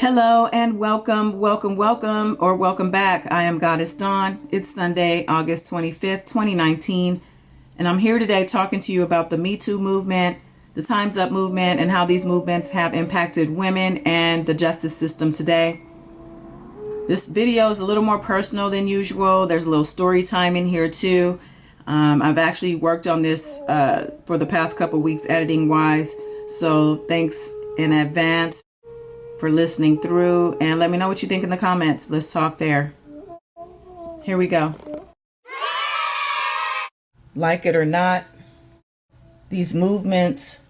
Hello and welcome, or welcome back. I am Goddess Dawn. It's Sunday, August 25th, 2019, and I'm here today talking to you about the METOO movement, the Time's Up movement, and how these movements have impacted women and the justice system today. This video is a little more personal than usual. There's a little story time in here too. I've actually worked on this for the past couple weeks editing wise, so thanks in advance for listening through, and let me know what you think in the comments. Let's talk there. Here we go. Like it or not, these movements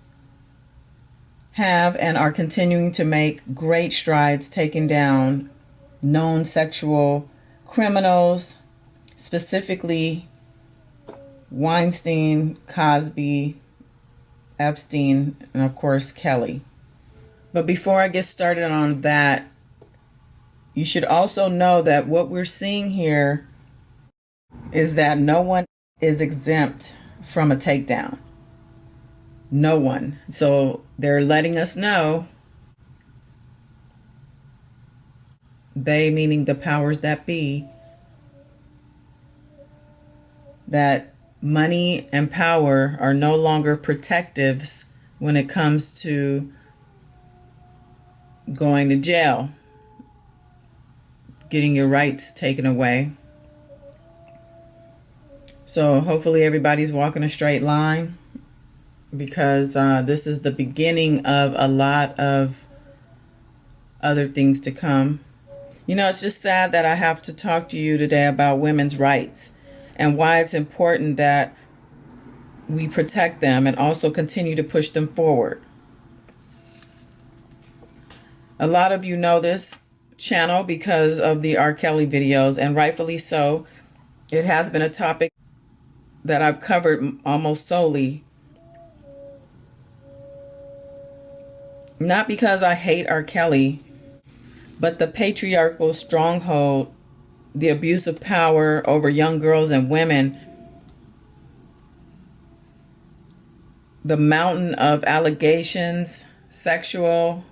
have and are continuing to make great strides taking down known sexual criminals, specifically Weinstein, Cosby, Epstein, and of course Kelly. But before I get started on that, you should also know that what we're seeing here is that no one is exempt from a takedown. No one. So they're letting us know, they meaning the powers that be, that money and power are no longer protectives when it comes to going to jail, getting your rights taken away. So hopefully everybody's walking a straight line, because this is the beginning of a lot of other things to come. You know, it's just sad that I have to talk to you today about women's rights and why it's important that we protect them and also continue to push them forward. A lot of you know this channel because of the R. Kelly videos, and rightfully so. It has been a topic that I've covered almost solely. Not because I hate R. Kelly, but the patriarchal stronghold, the abuse of power over young girls and women, the mountain of allegations, sexual,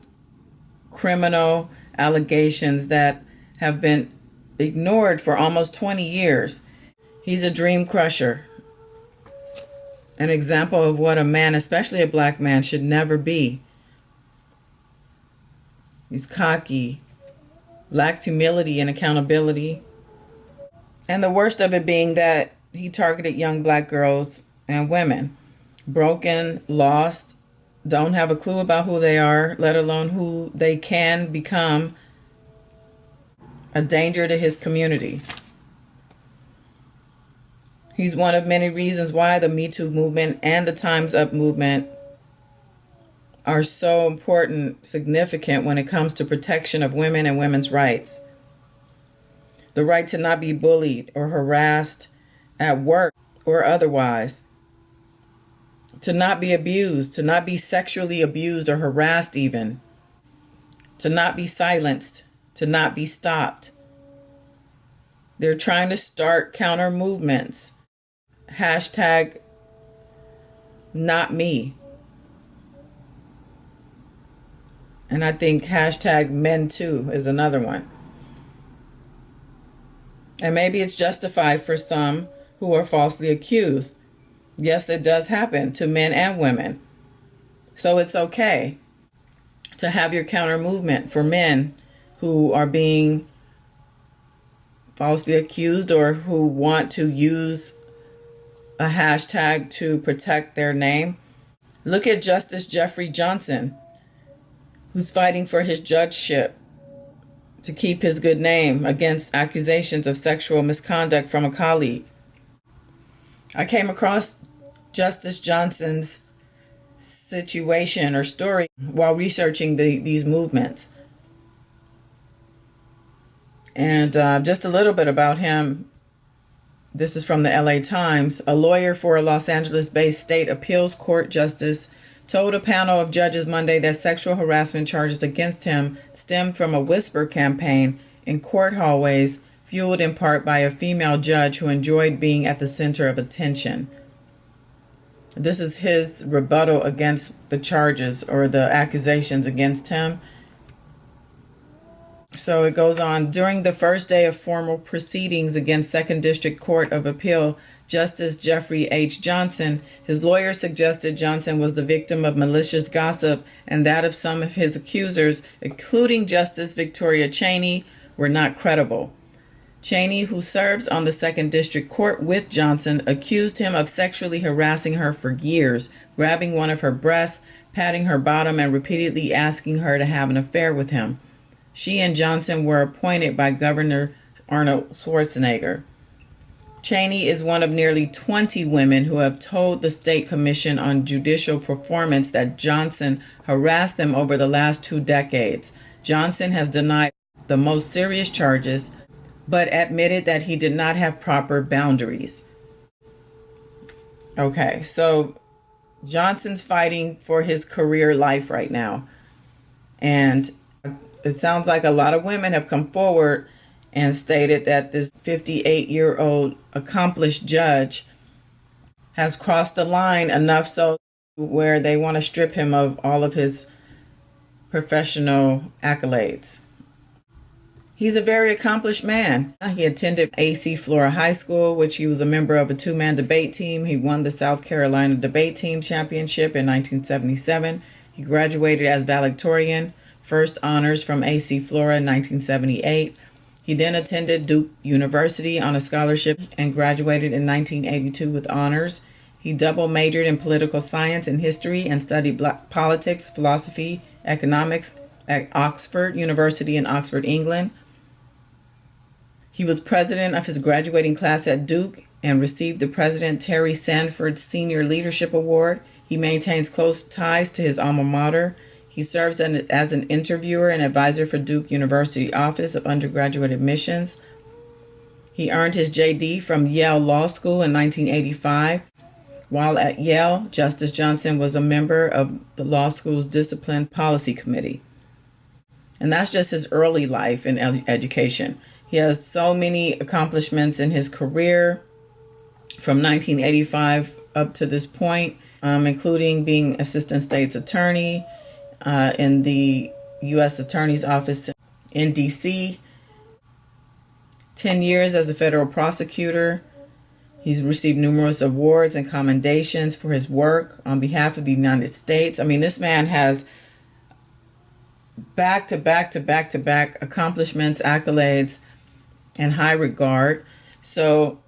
criminal allegations that have been ignored for almost 20 years. He's a dream crusher. An example of what a man, especially a black man, should never be. He's cocky, lacks humility and accountability. And the worst of it being that he targeted young black girls and women. Broken, lost, don't have a clue about who they are, let alone who they can become, a danger to his community. He's one of many reasons why the METOO movement and the Time's Up movement are so important, significant when it comes to protection of women and women's rights. The right to not be bullied or harassed at work or otherwise. To not be abused, to not be sexually abused or harassed even. To not be silenced, to not be stopped. They're trying to start counter movements. Hashtag not me. And I think hashtag men too is another one. And maybe it's justified for some who are falsely accused. Yes, it does happen to men and women. So it's okay to have your counter movement for men who are being falsely accused or who want to use a hashtag to protect their name. Look at Justice Jeffrey Johnson, who's fighting for his judgeship to keep his good name against accusations of sexual misconduct from a colleague. I came across Justice Johnson's situation or story while researching these movements. And just a little bit about him. This is from the LA Times. A lawyer for a Los Angeles-based state appeals court justice told a panel of judges Monday that sexual harassment charges against him stemmed from a whisper campaign in court hallways, fueled in part by a female judge who enjoyed being at the center of attention. This is his rebuttal against the charges or the accusations against him. So it goes on. During the first day of formal proceedings against Second District Court of Appeal, Justice Jeffrey H. Johnson, his lawyer suggested Johnson was the victim of malicious gossip and that of some of his accusers, including Justice Victoria Cheney, were not credible. Cheney, who serves on the Second District Court with Johnson, accused him of sexually harassing her for years, grabbing one of her breasts, patting her bottom, and repeatedly asking her to have an affair with him. She and Johnson were appointed by Governor Arnold Schwarzenegger. Cheney is one of nearly 20 women who have told the State Commission on Judicial Performance that Johnson harassed them over the last 2 decades. Johnson has denied the most serious charges, but admitted that he did not have proper boundaries. Okay, so Johnson's fighting for his career life right now. And it sounds like a lot of women have come forward and stated that this 58-year-old accomplished judge has crossed the line enough so where they want to strip him of all of his professional accolades. He's a very accomplished man. He attended AC Flora High School, which he was a member of a 2-man debate team. He won the South Carolina Debate Team Championship in 1977. He graduated as valedictorian, first honors from AC Flora in 1978. He then attended Duke University on a scholarship and graduated in 1982 with honors. He double majored in political science and history and studied black politics, philosophy, economics at Oxford University in Oxford, England. He was president of his graduating class at Duke and received the President Terry Sanford Senior Leadership Award. He maintains close ties to his alma mater. He serves as an interviewer and advisor for Duke University Office of Undergraduate Admissions. He earned his JD from Yale Law School in 1985. While at Yale, Justice Johnson was a member of the law school's Discipline Policy Committee. And that's just his early life in education. He has so many accomplishments in his career from 1985 up to this point, including being assistant state's attorney in the U.S. Attorney's Office in D.C., 10 years as a federal prosecutor. He's received numerous awards and commendations for his work on behalf of the United States. I mean, this man has back-to-back accomplishments, accolades, and high regard. So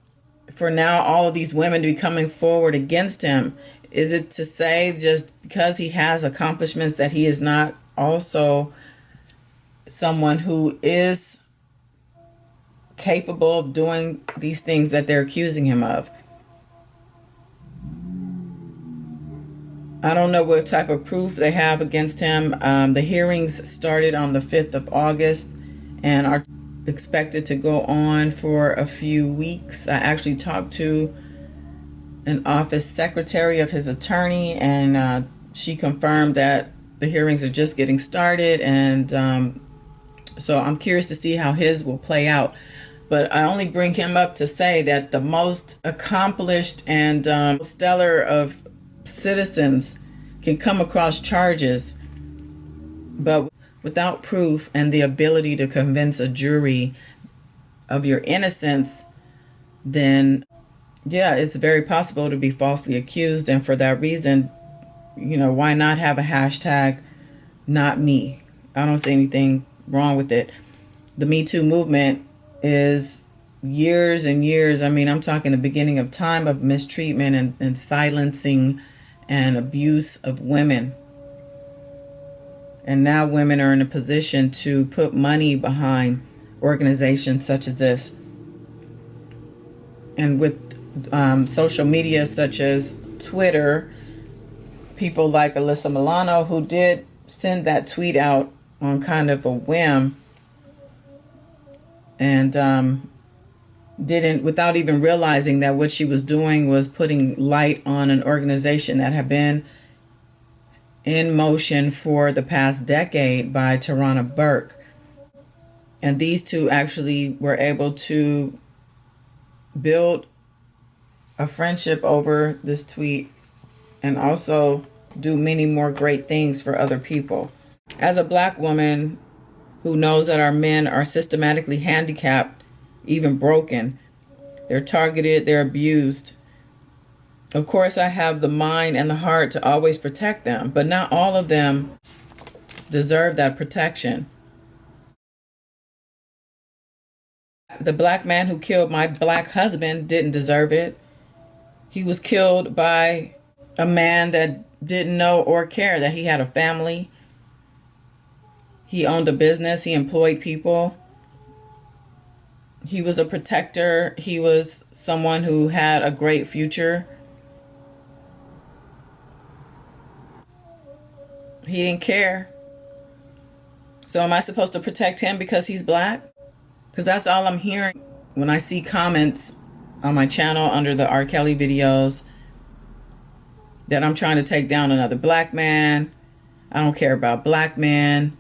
for now, all of these women to be coming forward against him, is it to say just because he has accomplishments that he is not also someone who is capable of doing these things that they're accusing him of? I don't know what type of proof they have against him. The hearings started on the 5th of August and are expected to go on for a few weeks. I actually talked to an office secretary of his attorney, and she confirmed that the hearings are just getting started, and so I'm curious to see how his will play out. But I only bring him up to say that the most accomplished and stellar of citizens can come across charges, but without proof and the ability to convince a jury of your innocence, then yeah, it's very possible to be falsely accused. And for that reason, why not have a hashtag not me? I don't see anything wrong with it. The Me Too movement is years and years. I mean, I'm talking the beginning of time of mistreatment and silencing and abuse of women. And now women are in a position to put money behind organizations such as this. And with social media such as Twitter, people like Alyssa Milano, who did send that tweet out on kind of a whim and didn't, without even realizing that what she was doing was putting light on an organization that had been in motion for the past decade by Tarana Burke. And these two actually were able to build a friendship over this tweet and also do many more great things for other people. As a Black woman, who knows that our men are systematically handicapped, even broken. They're targeted, they're abused. Of course, I have the mind and the heart to always protect them, but not all of them deserve that protection. The black man who killed my black husband didn't deserve it. He was killed by a man that didn't know or care that he had a family. He owned a business. He employed people. He was a protector. He was someone who had a great future. He didn't care. So am I supposed to protect him because he's black? Because that's all I'm hearing when I see comments on my channel under the R. Kelly videos, that I'm trying to take down another black man. I don't care about black men.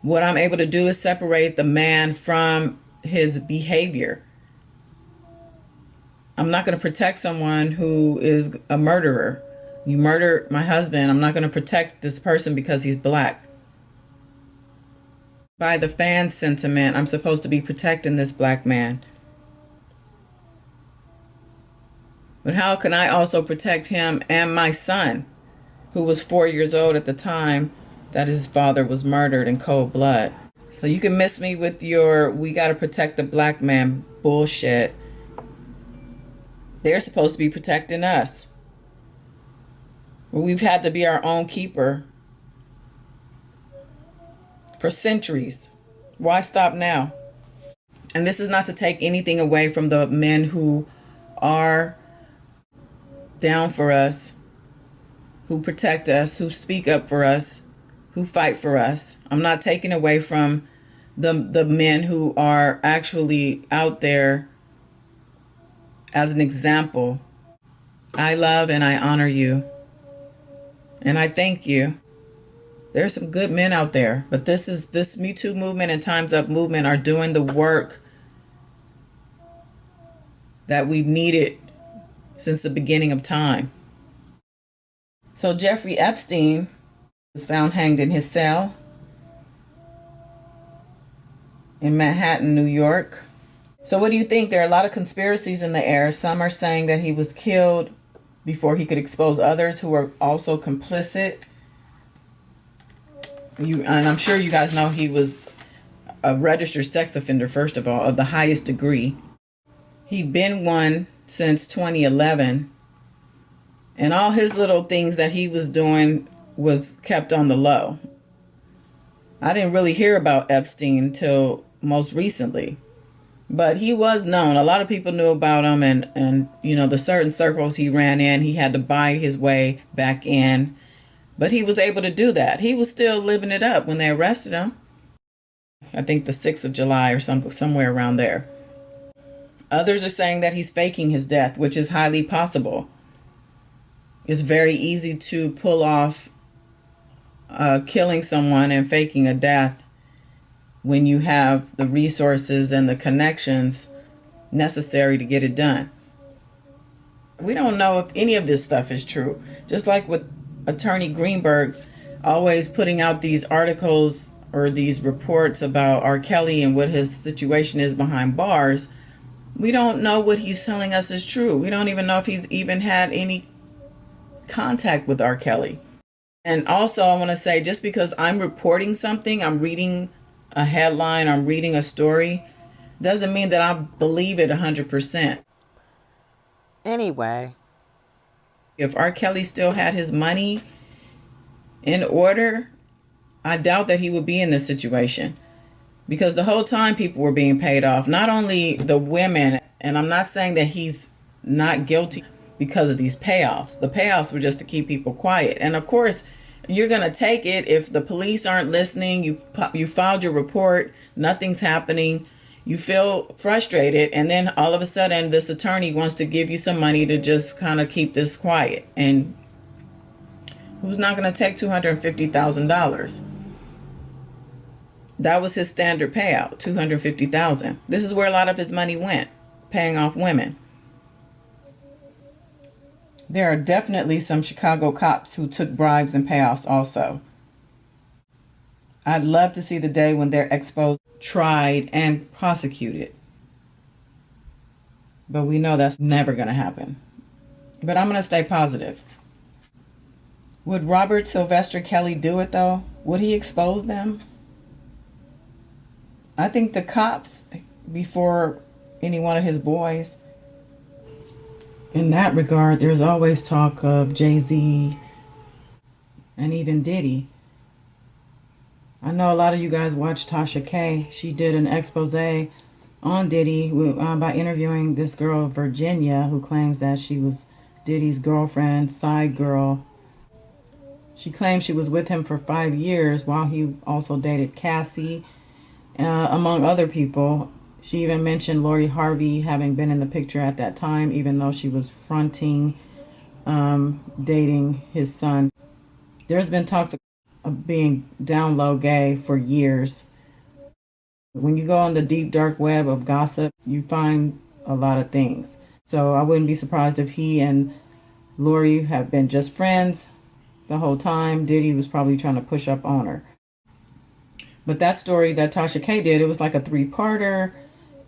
What I'm able to do is separate the man from his behavior. I'm not going to protect someone who is a murderer. You murdered my husband. I'm not going to protect this person because he's black. By the fan sentiment, I'm supposed to be protecting this black man. But how can I also protect him and my son, who was 4 years old at the time that his father was murdered in cold blood? So you can miss me with your "we got to protect the black man" bullshit. They're supposed to be protecting us. We've had to be our own keeper for centuries. Why stop now? And this is not to take anything away from the men who are down for us, who protect us, who speak up for us, who fight for us. I'm not taking away from the men who are actually out there as an example. I love and I honor you. And I thank you. There's some good men out there, but this METOO movement and Time's Up movement are doing the work that we've needed since the beginning of time. So Jeffrey Epstein was found hanged in his cell in Manhattan, New York. So what do you think? There are a lot of conspiracies in the air. Some are saying that he was killed before he could expose others who were also complicit. And I'm sure you guys know he was a registered sex offender, first of all, of the highest degree. He'd been one since 2011, and all his little things that he was doing was kept on the low. I didn't really hear about Epstein until most recently, but he was known. A lot of people knew about him, and you know, the certain circles he ran in, he had to buy his way back in, but he was able to do that. He was still living it up when they arrested him. I think the 6th of July or somewhere around there. Others are saying that he's faking his death, which is highly possible. It's very easy to pull off killing someone and faking a death when you have the resources and the connections necessary to get it done. We don't know if any of this stuff is true. Just like with Attorney Greenberg always putting out these articles or these reports about R. Kelly and what his situation is behind bars, we don't know what he's telling us is true. We don't even know if he's even had any contact with R. Kelly. And also, I want to say, just because I'm reporting something, I'm reading a headline, I'm reading a story, doesn't mean that I believe it 100%. Anyway, if R. Kelly still had his money in order, I doubt that he would be in this situation. Because the whole time people were being paid off, not only the women, and I'm not saying that he's not guilty because of these payoffs. The payoffs were just to keep people quiet. And of course, you're going to take it if the police aren't listening. You filed your report, nothing's happening. You feel frustrated, and then all of a sudden this attorney wants to give you some money to just kind of keep this quiet. And who's not going to take $250,000? That was his standard payout, $250,000. This is where a lot of his money went, paying off women. There are definitely some Chicago cops who took bribes and payoffs also. I'd love to see the day when they're exposed, tried, and prosecuted. But we know that's never going to happen. But I'm going to stay positive. Would Robert Sylvester Kelly do it, though? Would he expose them? I think the cops, before any one of his boys. In that regard, there's always talk of Jay-Z and even Diddy. I know a lot of you guys watch Tasha K. She did an expose on Diddy by interviewing this girl, Virginia, who claims that she was Diddy's girlfriend, side girl. She claims she was with him for 5 years while he also dated Cassie, among other people. She even mentioned Lori Harvey having been in the picture at that time, even though she was fronting dating his son. There's been talks of being down low gay for years. When you go on the deep dark web of gossip, you find a lot of things. So I wouldn't be surprised if he and Lori have been just friends the whole time. Diddy was probably trying to push up on her. But that story that Tasha K did, it was like a 3-parter.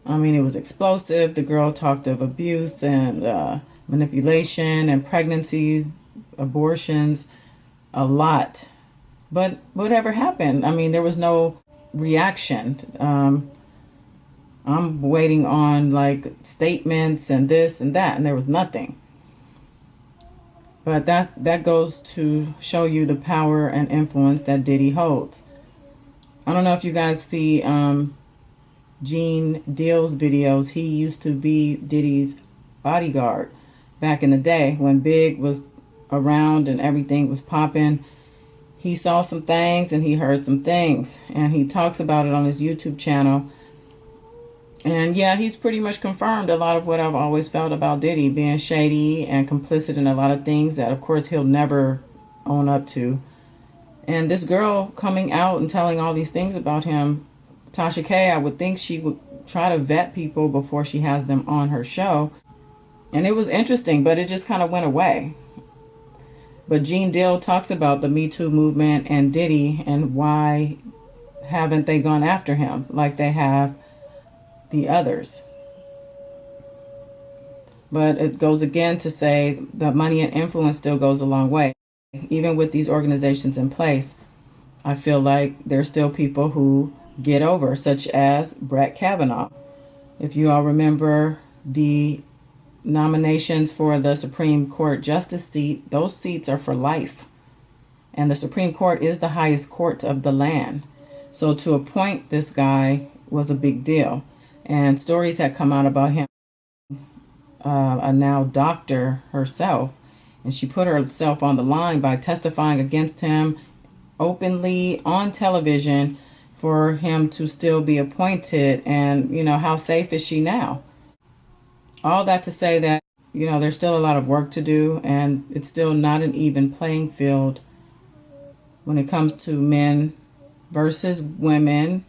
I mean, it was explosive. The girl talked of abuse and manipulation and pregnancies, abortions, a lot. But whatever happened? I mean, there was no reaction. I'm waiting on like statements and this and that, and there was nothing. But that goes to show you the power and influence that Diddy holds. I don't know if you guys see Gene Deal's videos. He used to be Diddy's bodyguard back in the day when Big was around and everything was popping. He saw some things and he heard some things, and he talks about it on his YouTube channel. And yeah, he's pretty much confirmed a lot of what I've always felt about Diddy, being shady and complicit in a lot of things that, of course, he'll never own up to. And this girl coming out and telling all these things about him, Tasha K, I would think she would try to vet people before she has them on her show. And it was interesting, but it just kind of went away. But Gene Deal talks about the Me Too movement and Diddy and why haven't they gone after him like they have the others. But it goes again to say that money and influence still goes a long way. Even with these organizations in place, I feel like there's still people who get over, such as Brett Kavanaugh. If you all remember the nominations for the Supreme Court justice seat, those seats are for life. And the Supreme Court is the highest court of the land. So to appoint this guy was a big deal. And stories had come out about him, a now doctor herself, and she put herself on the line by testifying against him openly on television for him to still be appointed. And, you know, how safe is she now? All that to say that, you know, there's still a lot of work to do, and it's still not an even playing field when it comes to men versus women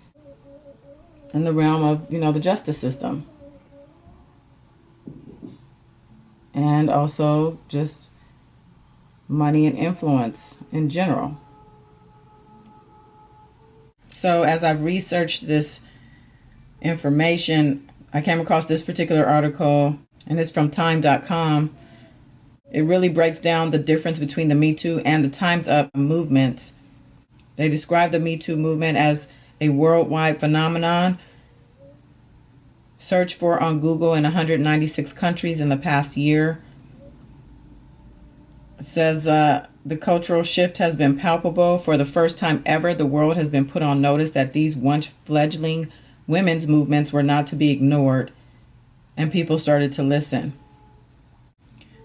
in the realm of, you know, the justice system. And also just money and influence in general. So as I've researched this information, I came across this particular article, and it's from time.com. It really breaks down the difference between the Me Too and the Timesup movements. They describe the Me Too movement as a worldwide phenomenon. Searched for on Google in 196 countries in the past year. It says the cultural shift has been palpable. For the first time ever, the world has been put on notice that these once fledgling women's movements were not to be ignored, and people started to listen.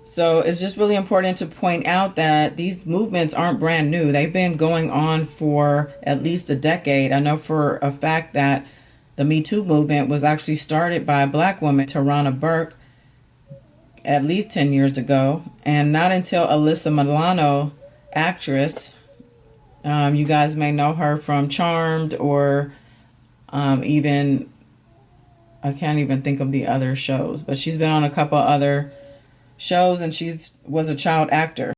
So it's just really important to point out that these movements aren't brand new. They've been going on for at least a decade. I know for a fact that the Me Too movement was actually started by a black woman, Tarana Burke, at least 10 years ago. And not until Alyssa Milano, actress, you guys may know her from Charmed, or even, I can't even think of the other shows, but she's been on a couple other shows, and was a child actor.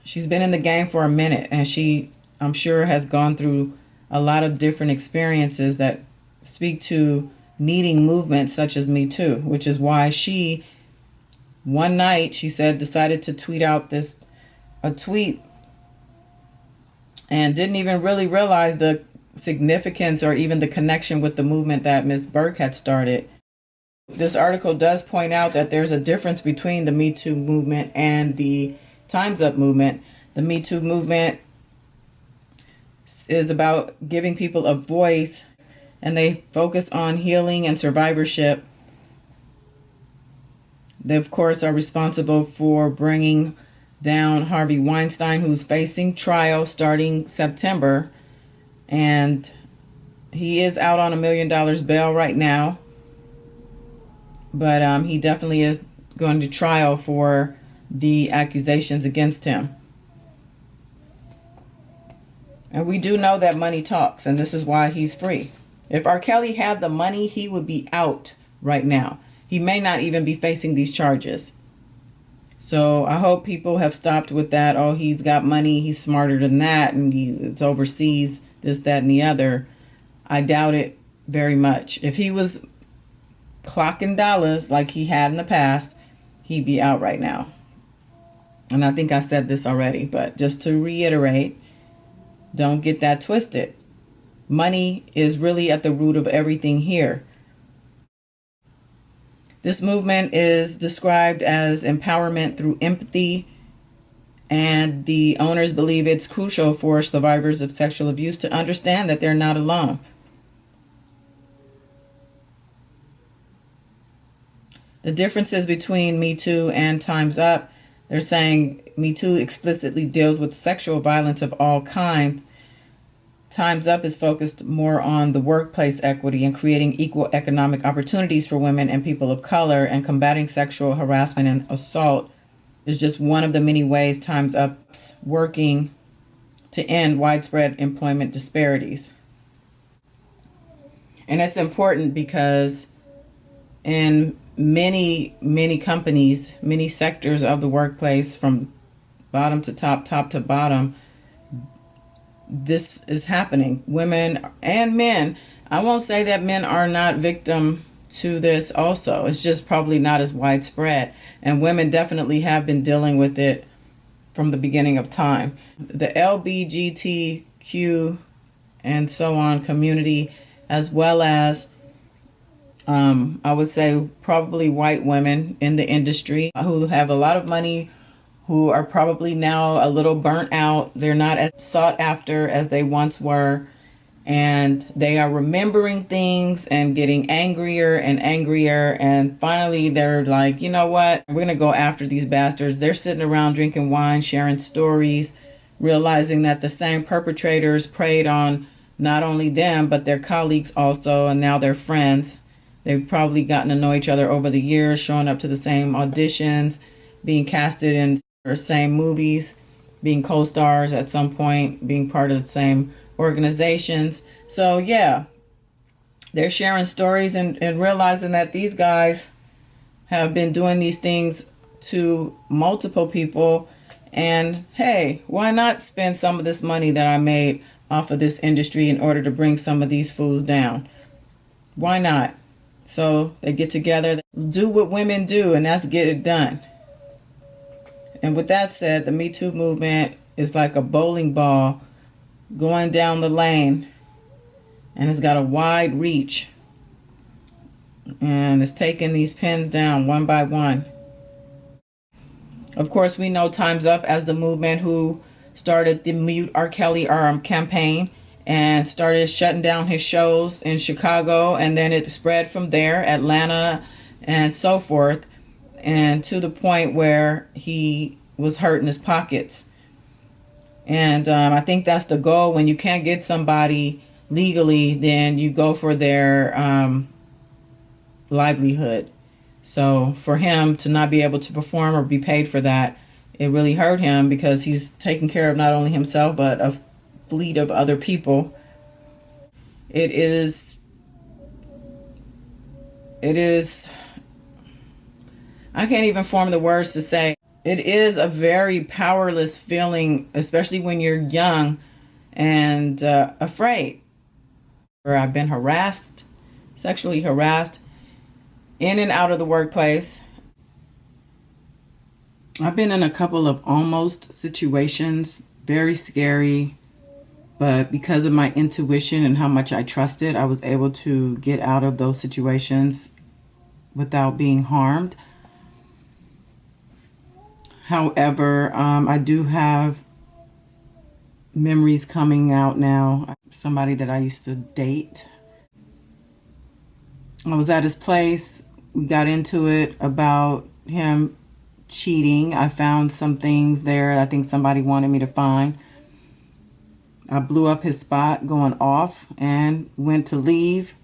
She's been in the game for a minute, and she, I'm sure, has gone through a lot of different experiences that speak to needing movements such as Me Too, which is why she, one night, she said, decided to tweet out a tweet and didn't even really realize the significance or even the connection with the movement that Ms. Burke had started. This article does point out that there's a difference between the Me Too movement and the Time's Up movement. The Me Too movement is about giving people a voice, and they focus on healing and survivorship. They, of course, are responsible for bringing down Harvey Weinstein, who's facing trial starting September. And he is out on $1 million bail right now. But he definitely is going to trial for the accusations against him. And we do know that money talks, and this is why he's free. If R. Kelly had the money, he would be out right now. He may not even be facing these charges. So I hope people have stopped with that. Oh, he's got money, he's smarter than that, and it's overseas, this, that, and the other. I doubt it very much. If he was clocking dollars like he had in the past, he'd be out right now. And I think I said this already, but just to reiterate, don't get that twisted. Money is really at the root of everything here. This movement is described as empowerment through empathy, and the owners believe it's crucial for survivors of sexual abuse to understand that they're not alone. The differences between Me Too and Time's Up, they're saying Me Too explicitly deals with sexual violence of all kinds. Time's Up is focused more on the workplace equity and creating equal economic opportunities for women and people of color, and combating sexual harassment and assault is just one of the many ways Time's Up's working to end widespread employment disparities. And it's important because in many companies, many sectors of the workplace, from bottom to top, top to bottom, this is happening. Women and men. I won't say that men are not victim to this also. It's just probably not as widespread. And women definitely have been dealing with it from the beginning of time. The LBGTQ and so on community, as well as I would say probably white women in the industry who have a lot of money, who are probably now a little burnt out. They're not as sought after as they once were. And they are remembering things and getting angrier and angrier. And finally, they're like, you know what? We're going to go after these bastards. They're sitting around drinking wine, sharing stories, realizing that the same perpetrators preyed on not only them, but their colleagues also. And now they're friends. They've probably gotten to know each other over the years, showing up to the same auditions, being casted in the same movies, being co-stars at some point, being part of the same organizations. So yeah, they're sharing stories and realizing that these guys have been doing these things to multiple people. And hey, why not spend some of this money that I made off of this industry in order to bring some of these fools down? Why not? So they get together, do what women do, and that's get it done. And with that said, the Me Too movement is like a bowling ball going down the lane, and it's got a wide reach, and it's taking these pins down one by one. Of course, we know Time's Up as the movement who started the Mute R. Kelly campaign and started shutting down his shows in Chicago, and then it spread from there, Atlanta, and so forth, and to the point where he was hurting his pockets. And I think that's the goal. When you can't get somebody legally, then you go for their livelihood. So for him to not be able to perform or be paid for that, it really hurt him, because he's taking care of not only himself, but a fleet of other people. It is, I can't even form the words to say. It is a very powerless feeling, especially when you're young and afraid. Where I've been harassed, sexually harassed in and out of the workplace. I've been in a couple of almost situations, very scary, but because of my intuition and how much I trusted, I was able to get out of those situations without being harmed. However, I do have memories coming out now. Somebody that I used to date. I was at his place. We got into it about him cheating. I found some things there I think somebody wanted me to find. I blew up his spot going off and went to leave.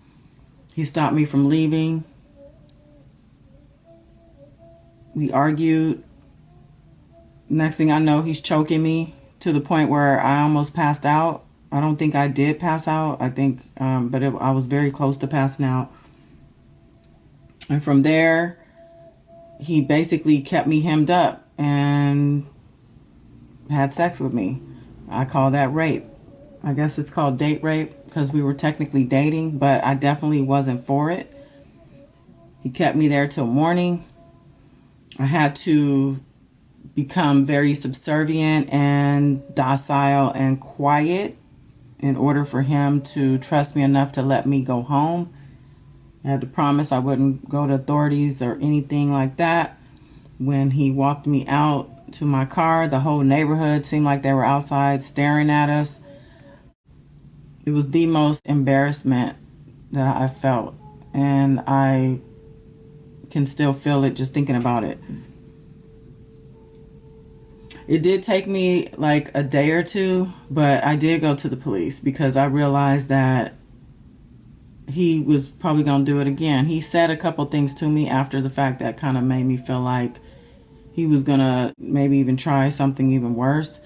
He stopped me from leaving. We argued. Next thing I know, he's choking me to the point where I almost passed out. I don't think I did pass out. I think, I was very close to passing out. And from there, he basically kept me hemmed up and had sex with me. I call that rape. I guess it's called date rape because we were technically dating, but I definitely wasn't for it. He kept me there till morning. I had to become very subservient and docile and quiet in order for him to trust me enough to let me go home. I had to promise I wouldn't go to authorities or anything like that. When he walked me out to my car, the whole neighborhood seemed like they were outside staring at us. It was the most embarrassment that I felt, and I can still feel it just thinking about it. It did take me like a day or two, but I did go to the police because I realized that he was probably going to do it again. He said a couple things to me after the fact that kind of made me feel like he was going to maybe even try something even worse.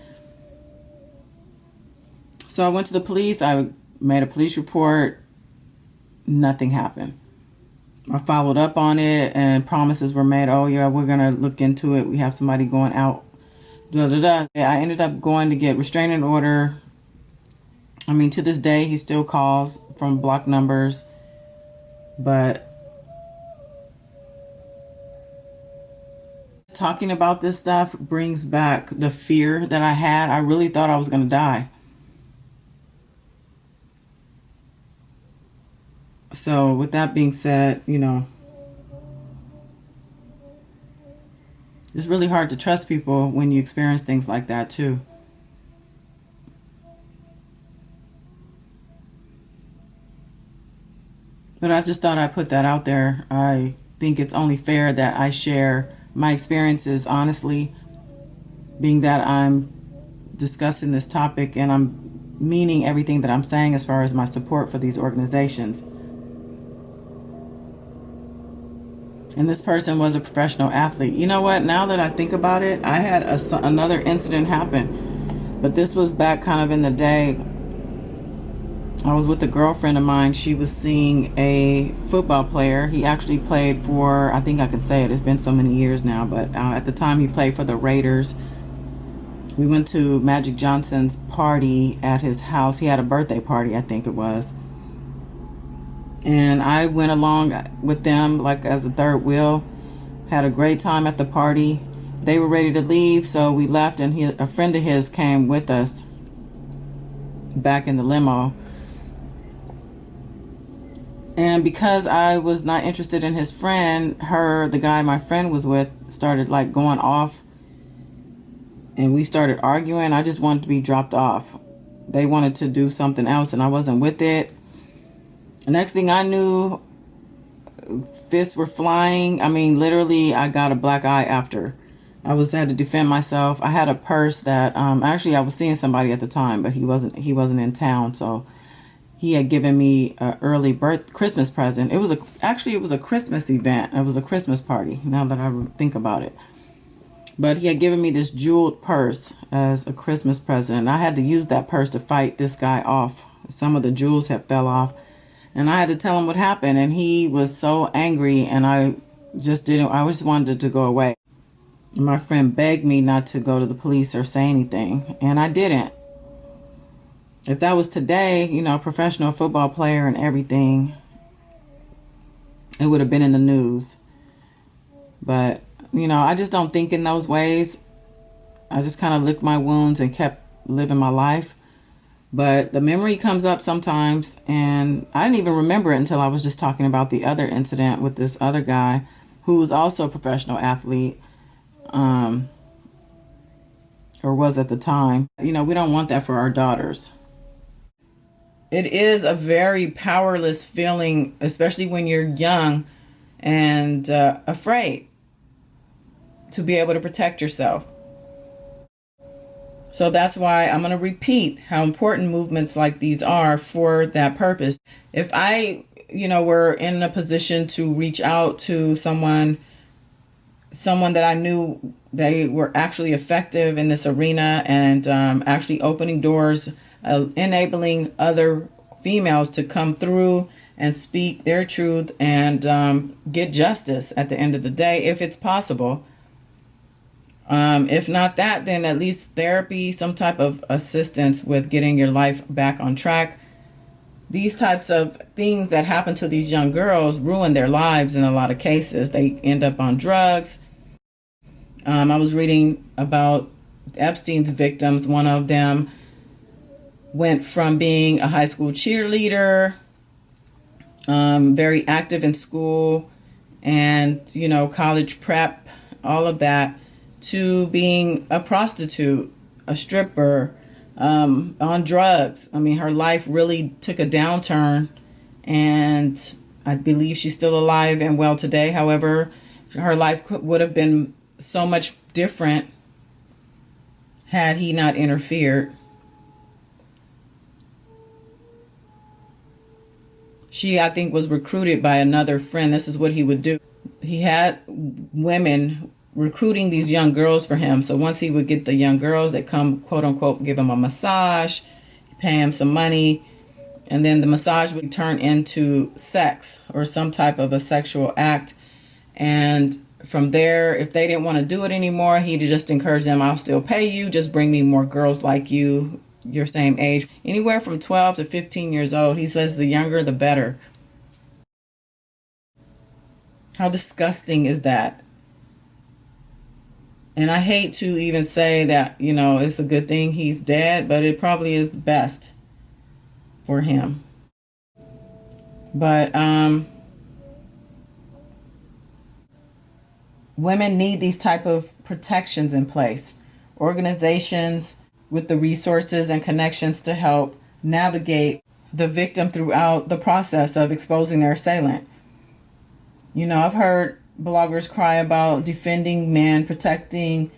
So I went to the police. I made a police report. Nothing happened. I followed up on it and promises were made. Oh, yeah, we're going to look into it. We have somebody going out. Da, da, da. I ended up going to get restraining order. I mean, to this day, he still calls from blocked numbers. But talking about this stuff brings back the fear that I had. I really thought I was going to die. So with that being said, it's really hard to trust people when you experience things like that too. But I just thought I'd put that out there. I think it's only fair that I share my experiences honestly, being that I'm discussing this topic and I'm meaning everything that I'm saying as far as my support for these organizations. And this person was a professional athlete. You know what? Now that I think about it, I had another incident happen. But this was back kind of in the day. I was with a girlfriend of mine. She was seeing a football player. He actually played for, I think I can say it, it's been so many years now, but at the time he played for the Raiders. We went to Magic Johnson's party at his house. He had a birthday party, I think it was. And I went along with them like as a third wheel. Had a great time at the party. They were ready to leave, so we left, and a friend of his came with us back in the limo. And because I was not interested in his friend, the guy my friend was with, started like going off. And we started arguing. I just wanted to be dropped off. They wanted to do something else, and I wasn't with it. The next thing I knew, fists were flying. I mean, literally, I got a black eye after. I had to defend myself. I had a purse that actually I was seeing somebody at the time, but he wasn't in town, so he had given me an early Christmas present. It was a Christmas event. It was a Christmas party. Now that I think about it, but he had given me this jeweled purse as a Christmas present, and I had to use that purse to fight this guy off. Some of the jewels had fell off. And I had to tell him what happened, and he was so angry, and I just wanted to go away. My friend begged me not to go to the police or say anything, and I didn't. If that was today, a professional football player and everything, it would have been in the news. But, I just don't think in those ways. I just kind of licked my wounds and kept living my life. But the memory comes up sometimes, and I didn't even remember it until I was just talking about the other incident with this other guy who was also a professional athlete, or was at the time. We don't want that for our daughters. It is a very powerless feeling, especially when you're young and afraid to be able to protect yourself. So that's why I'm going to repeat how important movements like these are for that purpose. If I, were in a position to reach out to someone that I knew they were actually effective in this arena and actually opening doors, enabling other females to come through and speak their truth and get justice at the end of the day, if it's possible. If not that, then at least therapy, some type of assistance with getting your life back on track. These types of things that happen to these young girls ruin their lives in a lot of cases. They end up on drugs. I was reading about Epstein's victims. One of them went from being a high school cheerleader, very active in school and, college prep, all of that, to being a prostitute, a stripper, on drugs. I mean, her life really took a downturn, and I believe she's still alive and well today. However, her life would have been so much different had he not interfered. She, I think, was recruited by another friend. This is what he would do. He had women recruiting these young girls for him. So once he would get the young girls, they come, quote unquote, give him a massage, pay him some money, and then the massage would turn into sex or some type of a sexual act. And from there, if they didn't want to do it anymore, he'd just encourage them, I'll still pay you, just bring me more girls like you, your same age, anywhere from 12 to 15 years old. He says the younger, the better. How disgusting is that? And I hate to even say that, it's a good thing he's dead, but it probably is the best for him. But women need these type of protections in place. Organizations with the resources and connections to help navigate the victim throughout the process of exposing their assailant. I've heard bloggers cry about defending men, protecting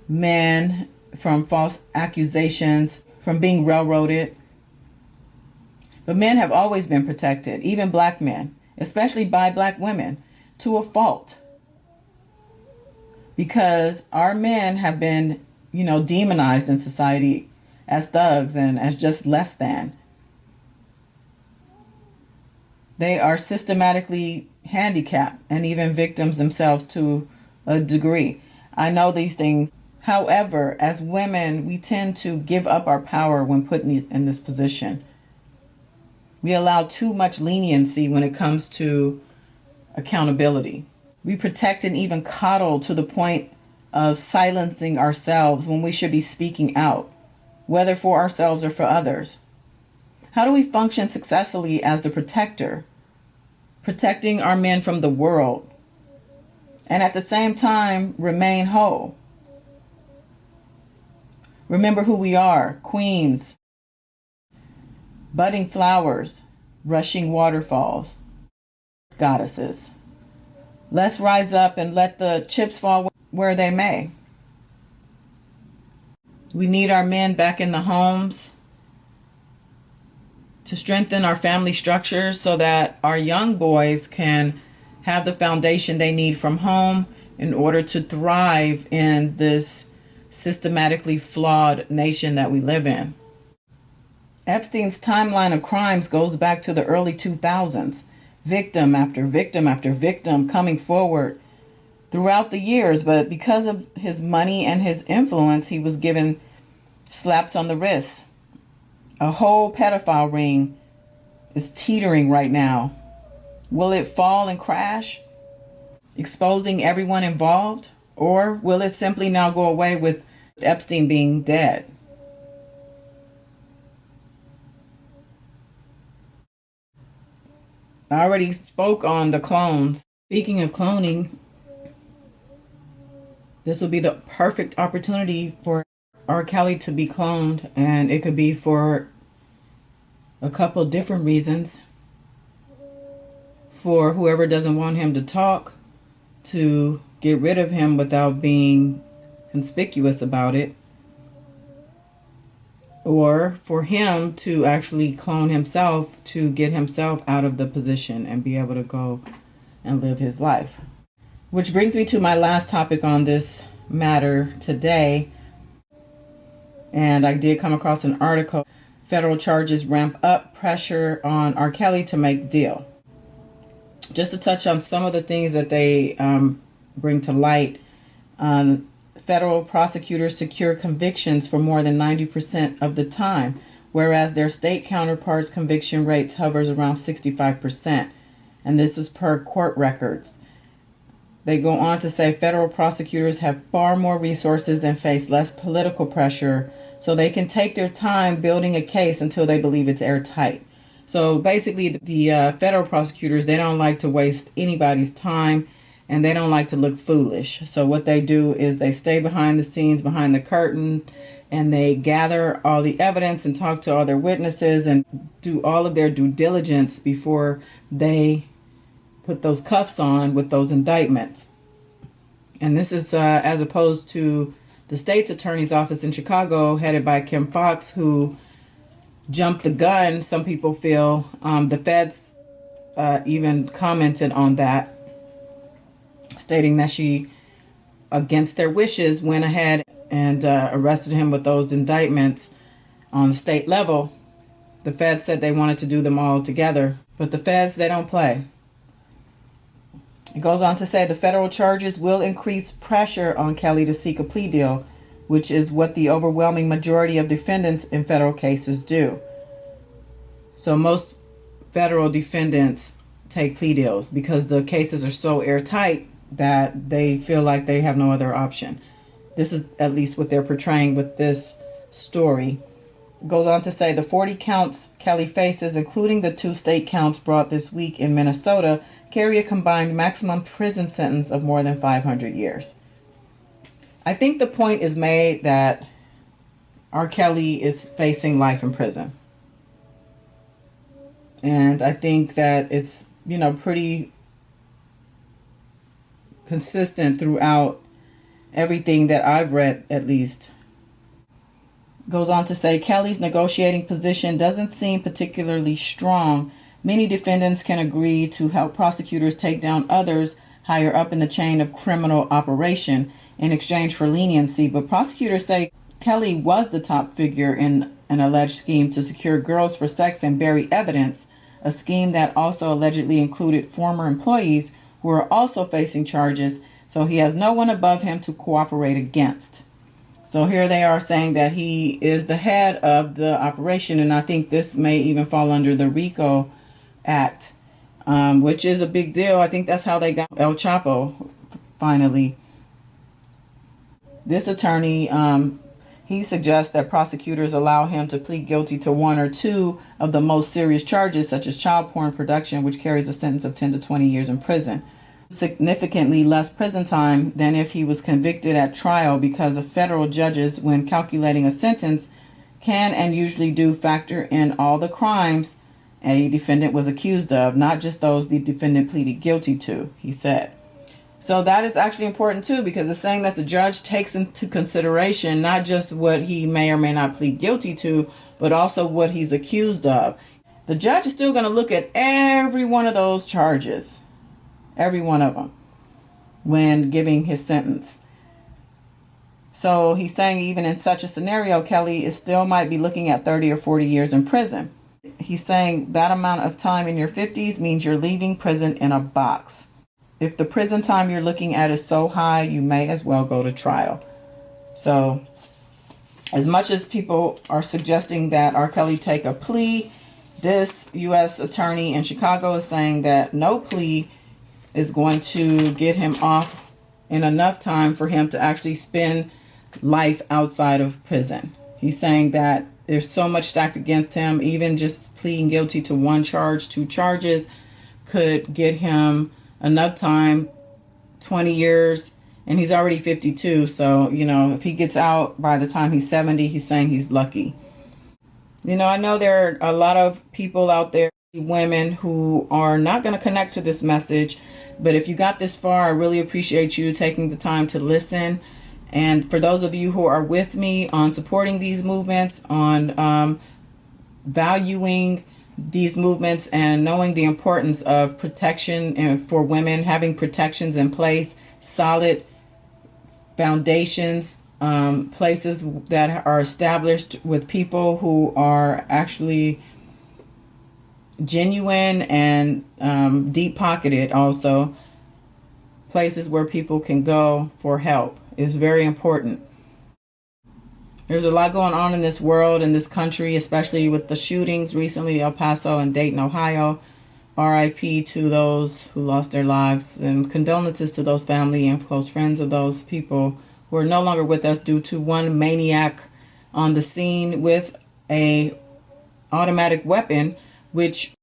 men from false accusations, from being railroaded. But men have always been protected, even black men, especially by black women, to a fault. Because our men have been, demonized in society as thugs and as just less than. They are systematically handicapped and even victims themselves to a degree. I know these things. However, as women, we tend to give up our power when put in this position. We allow too much leniency when it comes to accountability. We protect and even coddle to the point of silencing ourselves when we should be speaking out, whether for ourselves or for others. How do we function successfully as the protector, protecting our men from the world, and at the same time remain whole? Remember who we are: queens, budding flowers, rushing waterfalls, goddesses. Let's rise up and let the chips fall where they may. We need our men back in the homes to strengthen our family structures so that our young boys can have the foundation they need from home in order to thrive in this systematically flawed nation that we live in. Epstein's timeline of crimes goes back to the early 2000s. Victim after victim after victim coming forward throughout the years, but because of his money and his influence, he was given slaps on the wrist A whole pedophile ring is teetering right now. Will it fall and crash, exposing everyone involved? Or will it simply now go away with Epstein being dead? I already spoke on the clones. Speaking of cloning, this will be the perfect opportunity for R. Kelly to be cloned, and it could be for a couple different reasons. For whoever doesn't want him to talk, to get rid of him without being conspicuous about it, or for him to actually clone himself to get himself out of the position and be able to go and live his life. Which brings me to my last topic on this matter today. And I did come across an article. Federal charges ramp up pressure on R. Kelly to make deal. Just to touch on some of the things that they bring to light. Federal prosecutors secure convictions for more than 90% of the time, whereas their state counterparts' conviction rates hovers around 65%. And this is per court records. They go on to say federal prosecutors have far more resources and face less political pressure, so they can take their time building a case until they believe it's airtight. So basically, the federal prosecutors, they don't like to waste anybody's time, and they don't like to look foolish. So what they do is they stay behind the scenes, behind the curtain, and they gather all the evidence and talk to all their witnesses and do all of their due diligence before they put those cuffs on with those indictments. And this is as opposed to the state's attorney's office in Chicago, headed by Kim Foxx, who jumped the gun, some people feel. The feds even commented on that, stating that she, against their wishes, went ahead and arrested him with those indictments on the state level. The feds said they wanted to do them all together, but the feds, they don't play. It goes on to say the federal charges will increase pressure on Kelly to seek a plea deal, which is what the overwhelming majority of defendants in federal cases do. So most federal defendants take plea deals because the cases are so airtight that they feel like they have no other option. This is at least what they're portraying with this story. It goes on to say the 40 counts Kelly faces, including the 2 state counts brought this week in Minnesota, carry a combined maximum prison sentence of more than 500 years. I think the point is made that R. Kelly is facing life in prison. And I think that it's, pretty consistent throughout everything that I've read, at least. Goes on to say Kelly's negotiating position doesn't seem particularly strong. Many defendants can agree to help prosecutors take down others higher up in the chain of criminal operation in exchange for leniency, but prosecutors say Kelly was the top figure in an alleged scheme to secure girls for sex and bury evidence, a scheme that also allegedly included former employees who are also facing charges, so he has no one above him to cooperate against. So here they are saying that he is the head of the operation, and I think this may even fall under the RICO Act, which is a big deal. I think that's how they got El Chapo finally. This attorney, he suggests that prosecutors allow him to plead guilty to 1 or 2 of the most serious charges, such as child porn production, which carries a sentence of 10 to 20 years in prison. Significantly less prison time than if he was convicted at trial, because of federal judges, when calculating a sentence, can and usually do factor in all the crimes a defendant was accused of, not just those the defendant pleaded guilty to, he said. So that is actually important too, because it's saying that the judge takes into consideration not just what he may or may not plead guilty to, but also what he's accused of. The judge is still going to look at every one of those charges, every one of them, when giving his sentence. So he's saying even in such a scenario, Kelly is still might be looking at 30 or 40 years in prison. He's saying that amount of time in your 50s means you're leaving prison in a box. If the prison time you're looking at is so high, you may as well go to trial. So As much as people are suggesting that R. Kelly take a plea, this U.S. attorney in Chicago is saying that no plea is going to get him off in enough time for him to actually spend life outside of prison. He's saying that there's so much stacked against him, even just pleading guilty to one charge, 2 charges, could get him enough time, 20 years, and he's already 52. So, you know, if he gets out by the time he's 70, he's saying he's lucky. You know, I know there are a lot of people out there, women, who are not going to connect to this message. But if you got this far, I really appreciate you taking the time to listen. And for those of you who are with me on supporting these movements, on valuing these movements and knowing the importance of protection and for women, having protections in place, solid foundations, places that are established with people who are actually genuine and deep pocketed, also places where people can go for help is very important. There's a lot going on in this world, in this country, especially with the shootings recently, El Paso and Dayton, Ohio. RIP to those who lost their lives, and condolences to those family and close friends of those people who are no longer with us due to one maniac on the scene with a automatic weapon, which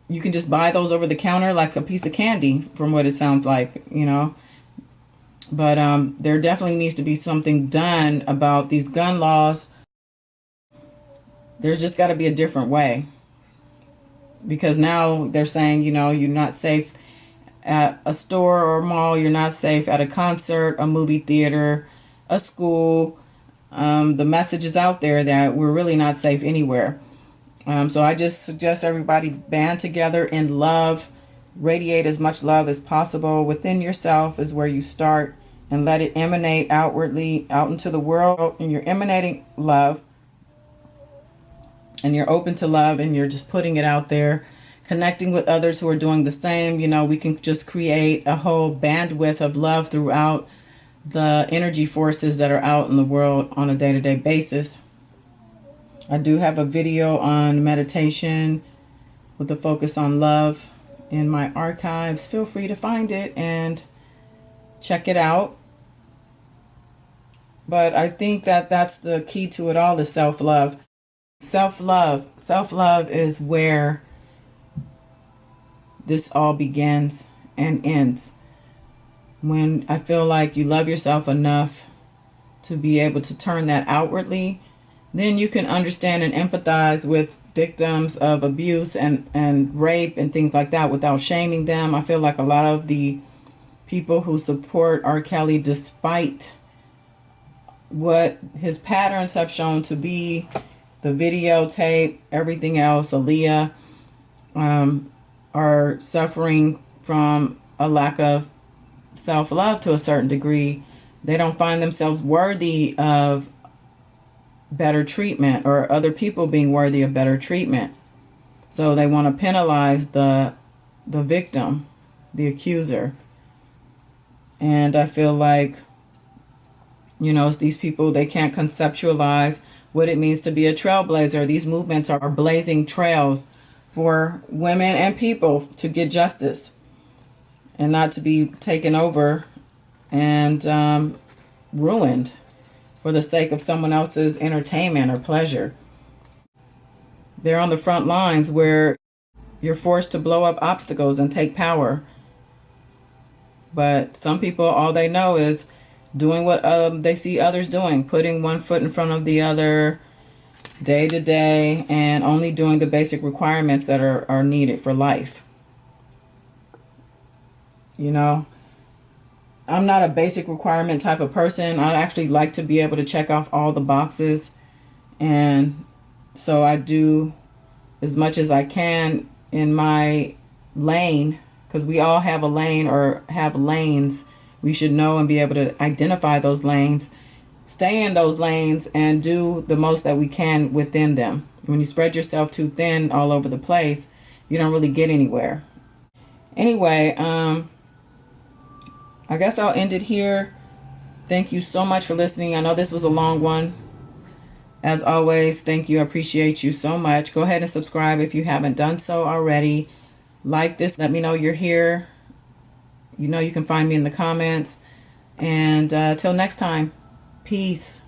you can just buy those over the counter like a piece of candy, from what it sounds like, you know. But there definitely needs to be something done about these gun laws. There's just got to be a different way. Because now they're saying, you know, you're not safe at a store or a mall. You're not safe at a concert, a movie theater, a school. The message is out there that we're really not safe anywhere. So I just suggest everybody band together in love. Radiate as much love as possible. Within yourself is where you start, and let it emanate outwardly out into the world. And you're emanating love, and you're open to love, and you're just putting it out there, connecting with others who are doing the same. You know, we can just create a whole bandwidth of love throughout the energy forces that are out in the world on a day-to-day basis. I do have a video on meditation with a focus on love in my archives. Feel free to find it and check it out. But I think that that's the key to it all, is self-love. Self-love is where this all begins and ends. When I feel like you love yourself enough to be able to turn that outwardly, then you can understand and empathize with victims of abuse and rape and things like that without shaming them. I feel like a lot of the people who support R. Kelly, despite what his patterns have shown to be, the videotape, everything else, Aaliyah, are suffering from a lack of self-love to a certain degree. They don't find themselves worthy of better treatment, or other people being worthy of better treatment. So they want to penalize the victim, the accuser. And I feel like, you know, it's these people, they can't conceptualize what it means to be a trailblazer. These movements are blazing trails for women and people to get justice and not to be taken over and ruined for the sake of someone else's entertainment or pleasure. They're on the front lines where you're forced to blow up obstacles and take power. But some people, all they know is doing what they see others doing, putting one foot in front of the other day to day, and only doing the basic requirements that are needed for life. You know, I'm not a basic requirement type of person. I actually like to be able to check off all the boxes. And so I do as much as I can in my lane, because we all have a lane or have lanes. We should know and be able to identify those lanes, stay in those lanes, and do the most that we can within them. When you spread yourself too thin all over the place, you don't really get anywhere. Anyway, I guess I'll end it here. Thank you so much for listening. I know this was a long one, As always, thank you. I appreciate you so much. Go ahead and subscribe if you haven't done so already. Like this. Let me know you're here. You know you can find me in the comments. And till next time, peace.